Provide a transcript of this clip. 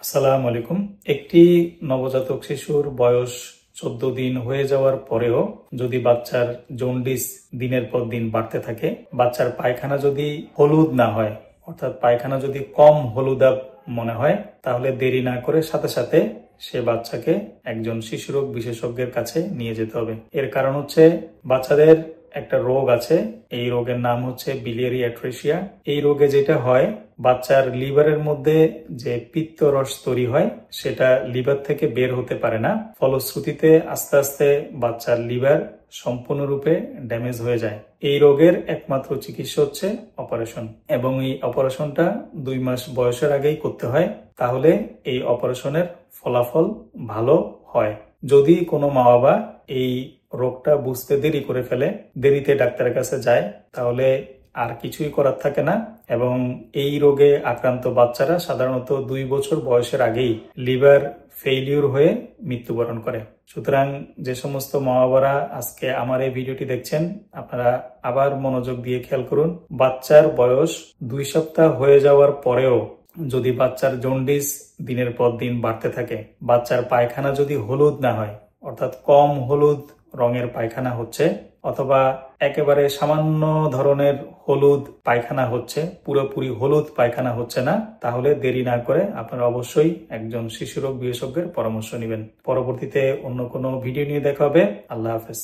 আসসালামু আলাইকুম। একটি নবজাতক শিশুর বয়স 14 দিন হয়ে যাওয়ার পরেও যদি বাচ্চার জন্ডিস দিনের পর দিন বাড়তে থাকে, বাচ্চার পায়খানা যদি হলুদ না হয়, অর্থাৎ পায়খানা যদি কম হলুদাভ মনে হয়, তাহলে দেরি না করে সাথে সাথে সে বাচ্চাকে একজন শিশুরোগ বিশেষজ্ঞের কাছে নিয়ে যেতে হবে। এর কারণ হচ্ছে বাচ্চাদের একটা রোগ আছে, এই রোগের নাম হচ্ছে বিলিয়ারি অ্যাট্রেসিয়া। এই রোগে যেটা হয়, বাচ্চার লিভারের মধ্যে যে পিত্ত রস তৈরি হয় সেটা লিভার থেকে বের হতে পারে না। ফলশ্রুতিতে আস্তে আস্তে বাচ্চার লিভার সম্পূর্ণরূপে ড্যামেজ হয়ে যায়। এই রোগের একমাত্র চিকিৎসা হচ্ছে অপারেশন, এবং এই অপারেশনটা 2 মাস বয়সের আগেই করতে হয়। তাহলে এই অপারেশনের ফলাফল ভালো হয়। যদি কোনো মা বাবা এই রোগটা বুঝতে দেরি করে ফেলে, দেরিতে ডাক্তারের কাছে যায়, তাহলে আর কিছুই করার থাকে না, এবং এই রোগে আক্রান্ত বাচ্চারা সাধারণত 2 বছর বয়সের আগেই লিভার ফেইলিউর হয়ে মৃত্যুবরণ করে। সুতরাং যে সমস্ত মা বাবারা আজকে আমার এই ভিডিওটি দেখছেন, আপনারা আবার মনোযোগ দিয়ে খেয়াল করুন। বাচ্চার বয়স 2 সপ্তাহ হয়ে যাওয়ার পরেও যদি বাচ্চার জন্ডিস দিনের পর দিন বাড়তে থাকে, বাচ্চার পায়খানা যদি হলুদ না হয়, অর্থাৎ কম হলুদ রঙের পায়খানা হচ্ছে, অথবা একেবারে সামান্য ধরনের হলুদ পায়খানা হচ্ছে, পুরোপুরি হলুদ পায়খানা হচ্ছে না, তাহলে দেরি না করে আপনারা অবশ্যই একজন শিশুরোগ বিশেষজ্ঞের পরামর্শ নেবেন। পরবর্তীতে অন্য কোনো ভিডিও নিয়ে দেখা হবে। আল্লাহ হাফেজ।